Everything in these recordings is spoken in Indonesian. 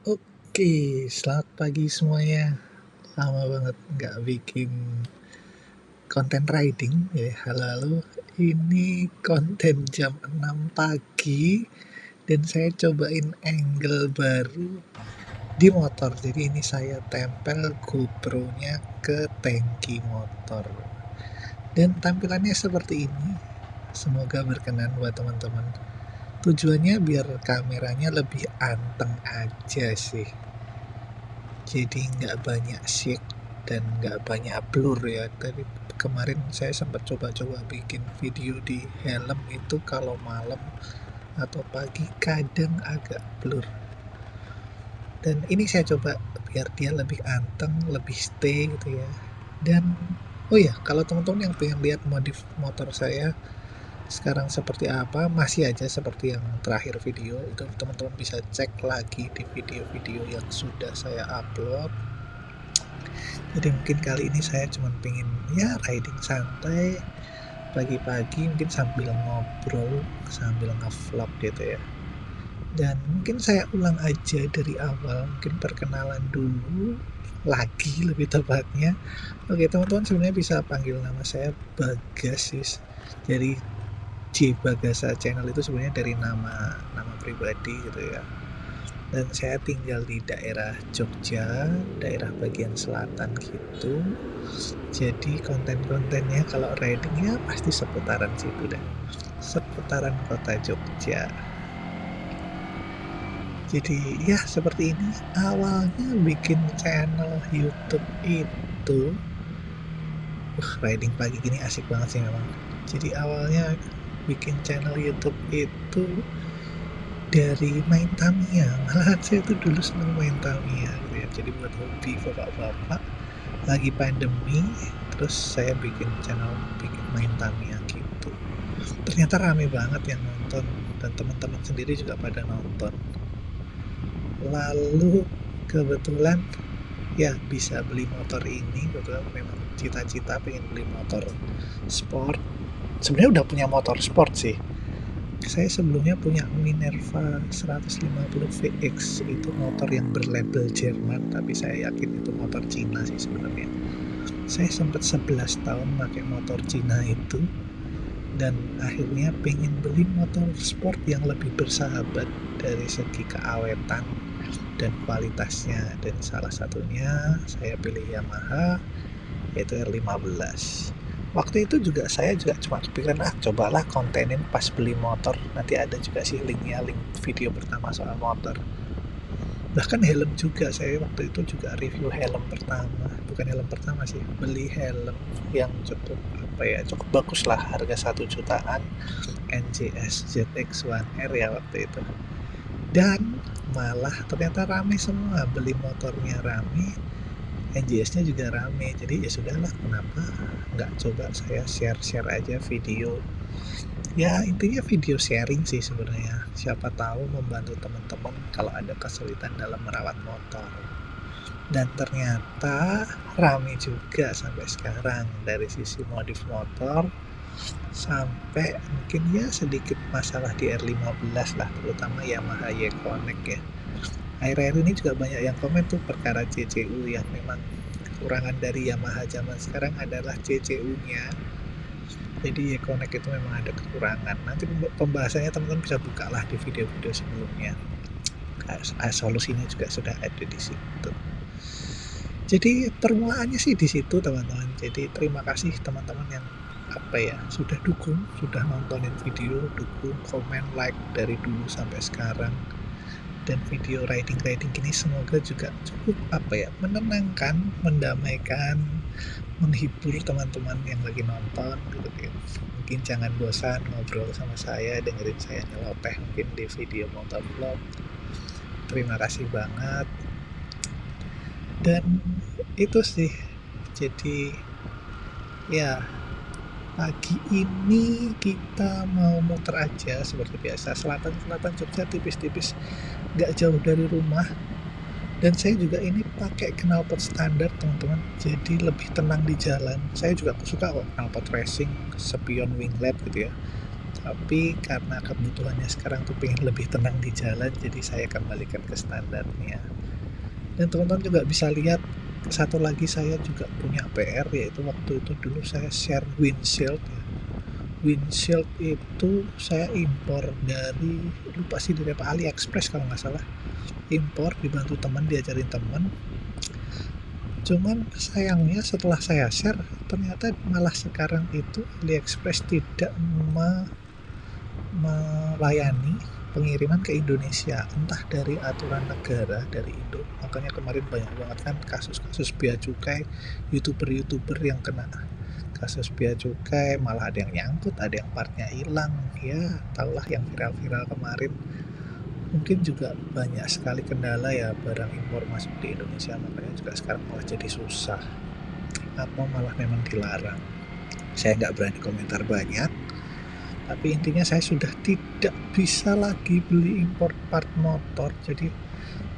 Oke, selamat pagi semuanya. Lama banget nggak bikin konten riding ya. Halo-halo, ini konten jam 6 pagi dan saya cobain angle baru di motor. Jadi ini saya tempel GoPro-nya ke tangki motor. Dan tampilannya seperti ini. Semoga berkenan buat teman-teman. Tujuannya biar kameranya lebih anteng aja sih. Jadi nggak banyak shake dan nggak banyak blur ya. Tadi kemarin saya sempat coba-coba bikin video di helm itu kalau malam atau pagi kadang agak blur. Dan ini saya coba biar dia lebih anteng, lebih stay gitu ya. Dan oh ya, kalau teman-teman yang pengen lihat modif motor saya sekarang seperti apa, masih aja seperti yang terakhir video, itu teman-teman bisa cek lagi di video-video yang sudah saya upload. Jadi mungkin kali ini saya cuma pengen ya riding santai pagi-pagi, mungkin sambil ngobrol, sambil nge-vlog gitu ya. Dan mungkin saya ulang aja dari awal, mungkin perkenalan dulu lagi lebih tepatnya. Oke teman-teman, sebenarnya bisa panggil nama saya Bagasis. Jadi J Bagasa Channel itu sebenarnya dari nama pribadi gitu ya. Dan saya tinggal di daerah Jogja, daerah bagian selatan gitu. Jadi konten-kontennya kalau riding ya pasti seputaran situ deh, seputaran kota Jogja. Jadi ya seperti ini awalnya bikin channel YouTube itu. Riding pagi gini asik banget sih memang. Jadi awalnya bikin channel YouTube itu dari main Tamiya. Malahan saya tuh dulu seneng main Tamiya gitu ya. Jadi buat hobi bapak-bapak lagi pandemi, terus saya bikin channel bikin main Tamiya gitu. Ternyata rame banget yang nonton dan teman-teman sendiri juga pada nonton. Lalu kebetulan ya bisa beli motor ini, kebetulan memang cita-cita pengen beli motor sport. Sebenarnya udah punya motor sport sih. Saya sebelumnya punya Minerva 150 VX, itu motor yang berlabel Jerman, tapi saya yakin itu motor Cina sih sebenarnya. Saya sempat 11 tahun pakai motor Cina itu, dan akhirnya pengen beli motor sport yang lebih bersahabat dari segi keawetan dan kualitasnya, dan salah satunya saya pilih Yamaha yaitu R15. Waktu itu juga saya cuma kepikiran cobalah kontenin pas beli motor, nanti ada juga sih linknya, link video pertama soal motor. Bahkan helm juga, saya waktu itu juga review helm pertama, bukan helm pertama sih, beli helm yang cukup cukup bagus lah, harga 1 jutaan, NJS ZX-1R ya waktu itu. Dan malah ternyata rame semua, beli motornya rame, NJS-nya juga rame. Jadi ya sudahlah, kenapa nggak coba saya share-share aja video. Ya intinya video sharing sih sebenarnya. Siapa tahu membantu teman-teman kalau ada kesulitan dalam merawat motor. Dan ternyata rame juga sampai sekarang, dari sisi modif motor sampai mungkin ya sedikit masalah di R15 lah, terutama Yamaha Y-Connect ya. Akhir-akhir ini juga banyak yang komen tuh perkara CCU, yang memang kekurangan dari Yamaha zaman sekarang adalah CCU-nya. Jadi Y-Connect itu memang ada kekurangan. Nanti pembahasannya teman-teman bisa buka lah di video-video sebelumnya. Solusinya juga sudah ada di situ. Jadi permulaannya sih di situ teman-teman. Jadi terima kasih teman-teman yang sudah dukung, sudah nontonin video, dukung, komen, like dari dulu sampai sekarang. Dan video riding gini semoga juga cukup menenangkan, mendamaikan, menghibur teman-teman yang lagi nonton gitu ya. Mungkin jangan bosan ngobrol sama saya, dengerin saya nyeloteh mungkin di video motor vlog. Terima kasih banget. Dan itu sih, jadi ya pagi ini kita mau muter aja seperti biasa, selatan Jogja tipis-tipis, gak jauh dari rumah. Dan saya juga ini pakai knalpot standar teman-teman, jadi lebih tenang di jalan. Saya juga suka kok knalpot racing, spion winglet gitu ya. tapi karena kebutuhannya sekarang tuh pengen lebih tenang di jalan, jadi saya kembalikan ke standarnya. Dan teman-teman juga bisa lihat satu lagi, saya juga punya PR, yaitu waktu itu dulu saya share windshield ya. Windshield itu saya impor dari, lupa sih dari apa, AliExpress kalau nggak salah, impor dibantu teman, diajarin teman. Cuman sayangnya setelah saya share, ternyata malah sekarang itu AliExpress tidak melayani pengiriman ke Indonesia, entah dari aturan negara dari Indo. Makanya kemarin banyak banget kan kasus-kasus bea cukai, youtuber yang kena kasus bea cukai, malah ada yang nyangkut, ada yang partnya hilang, ya tahulah yang viral-viral kemarin. Mungkin juga banyak sekali kendala ya barang impor masuk di Indonesia, makanya juga sekarang malah jadi susah atau malah memang dilarang. Saya nggak berani komentar banyak, tapi intinya saya sudah tidak bisa lagi beli impor part motor. Jadi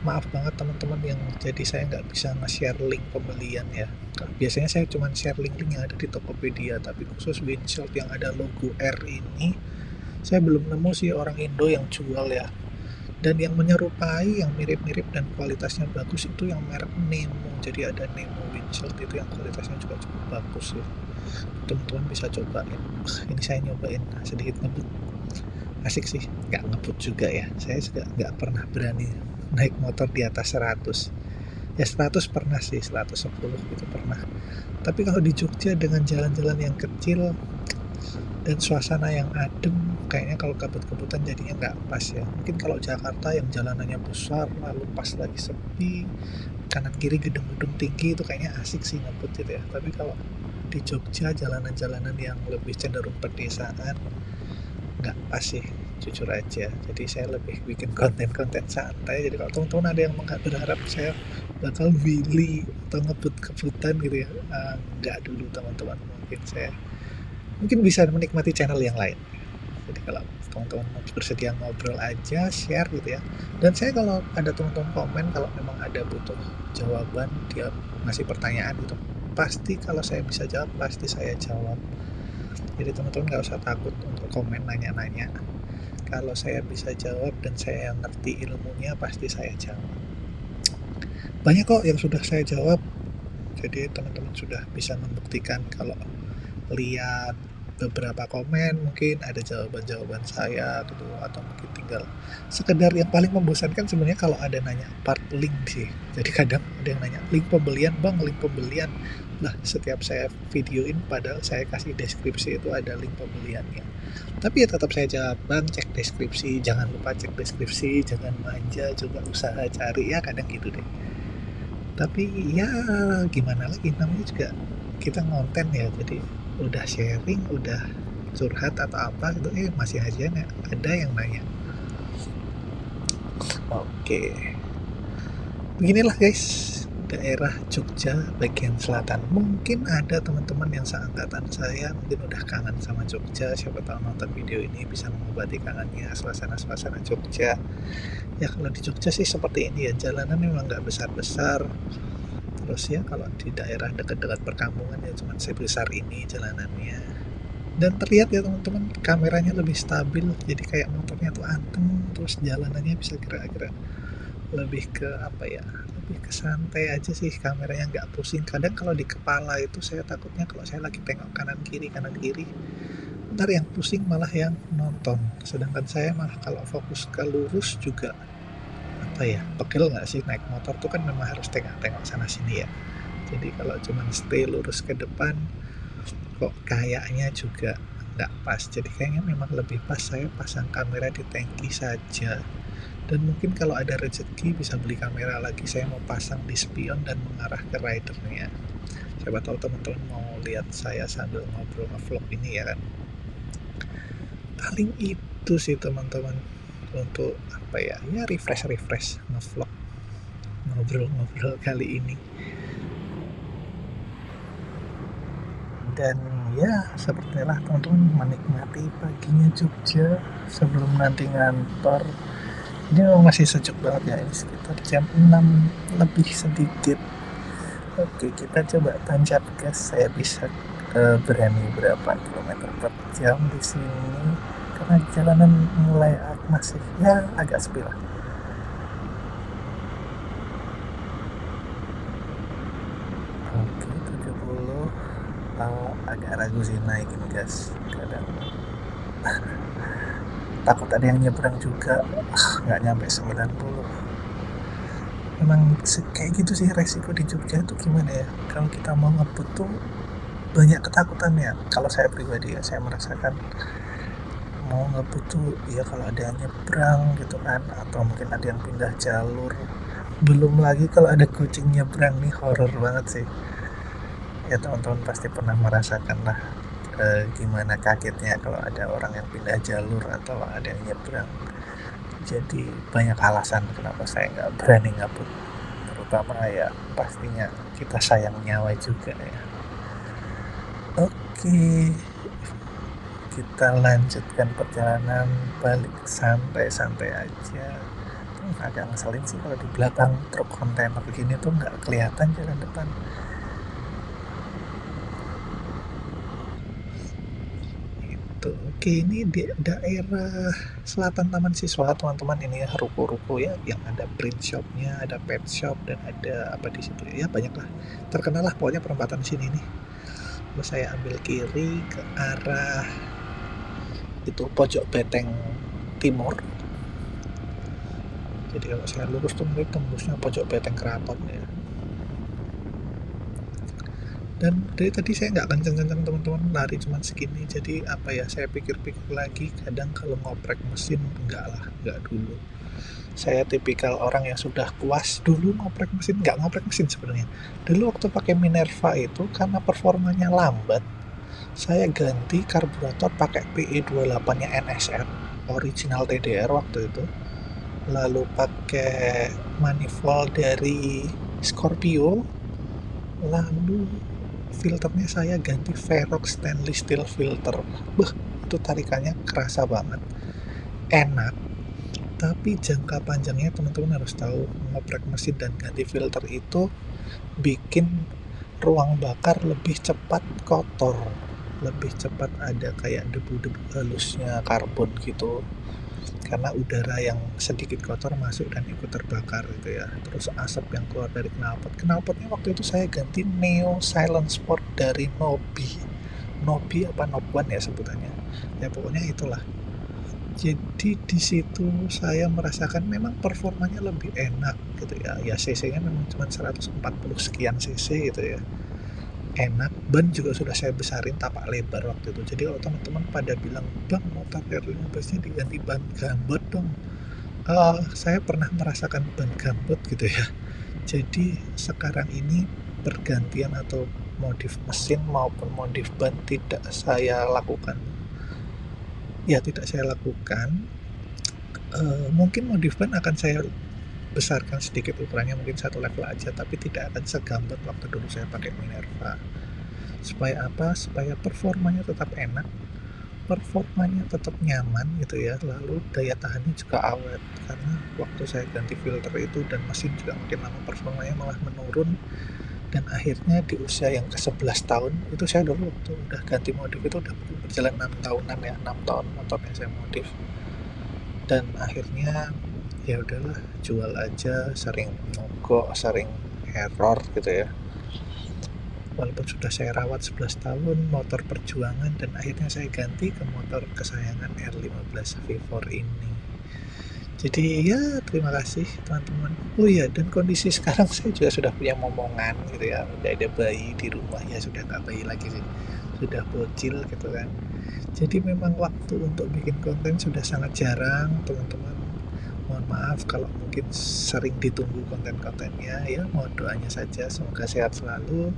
maaf banget teman-teman, yang jadi saya nggak bisa nge-share link pembelian ya. Biasanya saya cuma share link-link yang ada di Tokopedia, tapi khusus windshield yang ada logo R ini saya belum nemu sih orang Indo yang jual ya. Dan yang menyerupai, yang mirip-mirip dan kualitasnya bagus itu yang merek Nemo. Jadi ada Nemo windshield itu yang kualitasnya juga cukup bagus ya. Teman-teman bisa cobain. Ini saya nyobain sedikit ngebut, asik sih. Nggak ngebut juga ya, saya juga nggak pernah berani naik motor di atas 100 ya. 100 pernah sih, 110 gitu pernah. Tapi kalau di Jogja dengan jalan-jalan yang kecil dan suasana yang adem, kayaknya kalau kabut-kabutan jadinya nggak pas ya. Mungkin kalau Jakarta yang jalanannya besar, lalu pas lagi sepi, kanan kiri gedung-gedung tinggi, itu kayaknya asik sih ngebut gitu ya. Tapi kalau di Jogja jalanan-jalanan yang lebih cenderung pedesaan, nggak pas sih, jujur aja. Jadi saya lebih bikin konten-konten santai. Jadi kalau teman-teman ada yang berharap saya bakal willy atau ngebut-kebutan gitu ya, nggak dulu teman-teman. Mungkin bisa menikmati channel yang lain. Jadi kalau teman-teman bersedia ngobrol aja, share gitu ya. Dan saya kalau ada teman-teman komen, kalau memang ada butuh jawaban, dia ngasih pertanyaan gitu, pasti kalau saya bisa jawab, pasti saya jawab. Jadi teman-teman nggak usah takut untuk komen, nanya-nanya. Kalau saya bisa jawab dan saya yang ngerti ilmunya, pasti saya jawab. Banyak kok yang sudah saya jawab. Jadi teman-teman sudah bisa membuktikan kalau lihat beberapa komen mungkin ada jawaban-jawaban saya gitu, atau mungkin tinggal sekedar. Yang paling membosankan sebenarnya kalau ada nanya part link sih. Jadi kadang ada yang nanya link pembelian bang, link pembelian lah. Setiap saya videoin padahal saya kasih deskripsi itu ada link pembeliannya, tapi ya tetap saya jawab, bang cek deskripsi, jangan lupa cek deskripsi, jangan manja, coba usaha cari ya, kadang gitu deh. Tapi ya gimana lagi, namanya juga kita ngonten ya, jadi udah sharing, udah curhat atau apa gitu, masih aja ada yang nanya. Oke, beginilah guys daerah Jogja bagian selatan. Mungkin ada teman-teman yang seangkatan saya mungkin udah kangen sama Jogja, siapa tahu nonton video ini bisa mengobati kangennya suasana-suasana Jogja. Ya kalau di Jogja sih seperti ini ya, jalanan memang nggak besar-besar. Terus ya kalau di daerah dekat-dekat perkampungan ya cuma sebesar ini jalanannya. Dan terlihat ya teman-teman, kameranya lebih stabil, jadi kayak motornya tuh anteng, terus jalanannya bisa kira-kira lebih ke apa ya, lebih ke santai aja sih, kameranya nggak pusing. Kadang kalau di kepala itu saya takutnya kalau saya lagi tengok kanan kiri, ntar yang pusing malah yang nonton. Sedangkan saya malah kalau fokus ke lurus juga apa ya, pegel nggak sih naik motor tuh kan, memang harus tengok-tengok sana sini ya. Jadi kalau cuman stay lurus ke depan kok kayaknya juga nggak pas. Jadi kayaknya memang lebih pas saya pasang kamera di tangki saja. Dan mungkin kalau ada rezeki bisa beli kamera lagi, saya mau pasang di spion dan mengarah ke ridernya. Siapa tahu teman-teman mau lihat saya sambil ngobrol nge-vlog ini ya kan. Paling itu sih teman-teman, untuk apa ya, refresh nge-vlog, ngobrol-ngobrol kali ini. Dan ya sepertilah teman-teman menikmati paginya Jogja sebelum nanti ngantor. Ini memang masih sejuk banget ya, ini sekitar jam 6 lebih sedikit. Oke, kita coba tancap gas, saya bisa berani berapa kilometer per jam di sini. karena jalanan mulai masih ya agak sepi lah. Oke, 70. Agak ragu sih naikin gas, kadang takut ada yang nyebrang juga. Nggak nyampe 90. Memang kayak gitu sih resiko di Jogja tuh gimana ya, kalau kita mau ngebut tuh banyak ketakutan ya. Kalau saya pribadi ya, saya merasakan mau ngebut tuh ya kalau ada yang nyebrang gitu kan, atau mungkin ada yang pindah jalur. Belum lagi kalau ada kucing nyebrang nih, horor banget sih. Ya teman-teman pasti pernah merasakan lah gimana kagetnya kalau ada orang yang pindah jalur atau ada yang nyebrang. Jadi banyak alasan kenapa saya nggak berani ngebut, terutama ya pastinya kita sayang nyawa juga ya. Oke, kita lanjutkan perjalanan balik santai-santai aja. Agak ngeselin sih kalau di belakang truk kontainer begini tuh nggak kelihatan jalan depan. Oke, ini di daerah selatan Taman Siswa teman-teman, ini ya ruko-ruko ya yang ada print shopnya, ada pet shop, dan ada apa di situ ya, banyak lah, terkenal lah pokoknya perempatan sini nih. Terus saya ambil kiri ke arah itu pojok Beteng Timur. Jadi kalau saya lurus tuh mungkin tembusnya pojok Beteng Keraton ya. Dan dari tadi saya nggak kenceng-kenceng teman-teman, lari cuma segini. Jadi apa ya, saya pikir-pikir lagi, kadang kalau ngoprek mesin nggak dulu. Saya tipikal orang yang sudah puas dulu ngoprek mesin, nggak ngoprek mesin sebenarnya. Dulu waktu pakai Minerva itu karena performanya lambat, saya ganti karburator pakai PE28-nya NSR, original TDR waktu itu. Lalu pakai manifold dari Scorpio, lalu filternya saya ganti Verox stainless steel filter. Itu tarikannya kerasa banget, enak. Tapi jangka panjangnya teman-teman harus tahu, ngoprek mesin dan ganti filter itu bikin ruang bakar lebih cepat kotor, lebih cepat ada kayak debu-debu halusnya karbon gitu, karena udara yang sedikit kotor masuk dan ikut terbakar gitu ya. Terus asap yang keluar dari knalpotnya waktu itu saya ganti Neo Silent Sport dari Nobi apa Nobwan ya sebutannya ya, pokoknya itulah. Jadi di situ saya merasakan memang performanya lebih enak gitu ya. Ya cc-nya memang cuma 140 sekian cc gitu ya. Enak, ban juga sudah saya besarin tapak lebar waktu itu. Jadi kalau teman-teman pada bilang, "Bang, motor R15-nya diganti ban gambut dong." Saya pernah merasakan ban gambut gitu ya. Jadi sekarang ini pergantian atau modif mesin maupun modif ban tidak saya lakukan. Ya tidak saya lakukan. Mungkin modif ban akan saya besarkan sedikit ukurannya, mungkin satu level aja, tapi tidak akan segambut waktu dulu saya pakai Minerva. Supaya apa? Supaya performanya tetap enak, performanya tetap nyaman gitu ya, lalu daya tahannya juga awet. Karena waktu saya ganti filter itu dan mesin juga makin lama performanya malah menurun, dan akhirnya di usia yang ke-11 tahun itu, saya dulu waktu udah ganti modif itu udah berjalan 6 tahunan ya, 6 tahun motornya saya modif. Dan akhirnya ya udahlah, jual aja, sering mogok, sering error gitu ya. Walaupun sudah saya rawat 11 tahun motor perjuangan, dan akhirnya saya ganti ke motor kesayangan R15 V4 ini. Jadi ya terima kasih teman-teman. Oh iya, dan kondisi sekarang saya juga sudah punya momongan gitu ya, udah ada bayi di rumah, ya sudah nggak bayi lagi sih, sudah bocil gitu kan. Jadi memang waktu untuk bikin konten sudah sangat jarang teman-teman. Mohon maaf kalau mungkin sering ditunggu konten-kontennya ya, mohon doanya saja semoga sehat selalu,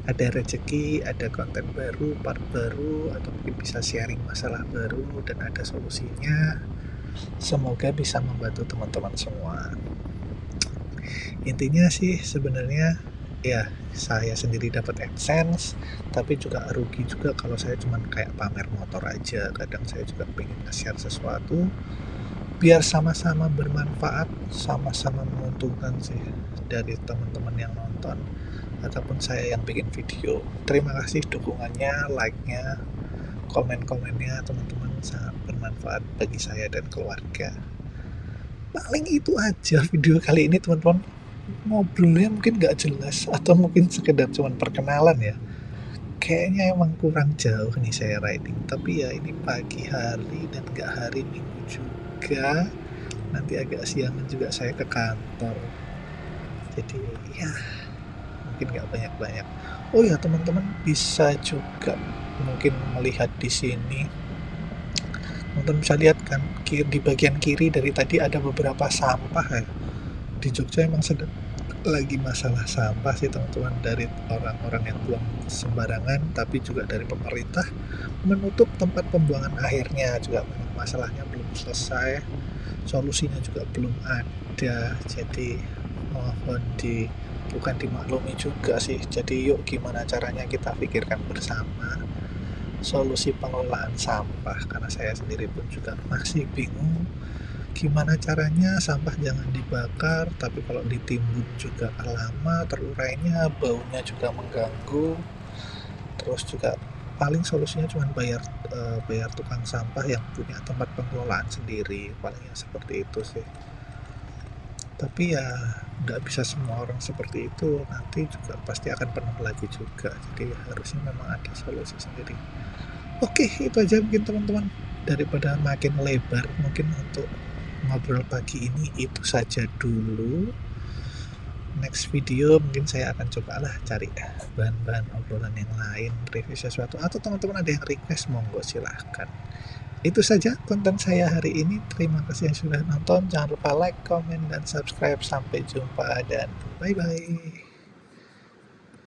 ada rezeki, ada konten baru, part baru, atau mungkin bisa sharing masalah baru dan ada solusinya. Semoga bisa membantu teman-teman semua. Intinya sih sebenarnya ya, saya sendiri dapat AdSense, tapi juga rugi juga kalau saya cuma kayak pamer motor aja. Kadang saya juga pengen nge-share sesuatu biar sama-sama bermanfaat, sama-sama menguntungkan sih, dari teman-teman yang nonton ataupun saya yang bikin video. Terima kasih dukungannya, like-nya, komen-komennya teman-teman sangat bermanfaat bagi saya dan keluarga. Paling itu aja video kali ini teman-teman, ngobrolnya mungkin nggak jelas atau mungkin sekedar cuman perkenalan ya. Kayaknya emang kurang jauh nih saya riding, tapi ya ini pagi hari dan nggak hari Minggu juga, nanti agak siangan juga saya ke kantor. Jadi ya mungkin nggak banyak-banyak. Oh ya teman-teman bisa juga mungkin melihat di sini, teman-teman bisa lihat kan di bagian kiri dari tadi ada beberapa sampah ya. Di Jogja emang sedang lagi masalah sampah sih teman-teman, dari orang-orang yang buang sembarangan, tapi juga dari pemerintah menutup tempat pembuangan akhirnya juga memang masalahnya belum selesai, solusinya juga belum ada. Jadi mohon bukan dimaklumi juga sih. Jadi yuk gimana caranya kita pikirkan bersama solusi pengelolaan sampah, karena saya sendiri pun juga masih bingung gimana caranya sampah jangan dibakar, tapi kalau ditimbun juga lama terurainya, baunya juga mengganggu. Terus juga paling solusinya cuma bayar tukang sampah yang punya tempat pengelolaan sendiri, palingnya seperti itu sih. Tapi ya nggak bisa semua orang seperti itu, nanti juga pasti akan penuh lagi juga. Jadi harusnya memang ada solusi sendiri. Oke, itu aja mungkin teman-teman, daripada makin lebar mungkin untuk ngobrol pagi ini itu saja dulu. Next video mungkin saya akan cobalah cari bahan-bahan obrolan yang lain, review sesuatu, atau teman-teman ada yang request monggo silahkan. Itu saja konten saya hari ini. Terima kasih yang sudah nonton. Jangan lupa like, comment, dan subscribe. Sampai jumpa dan bye-bye.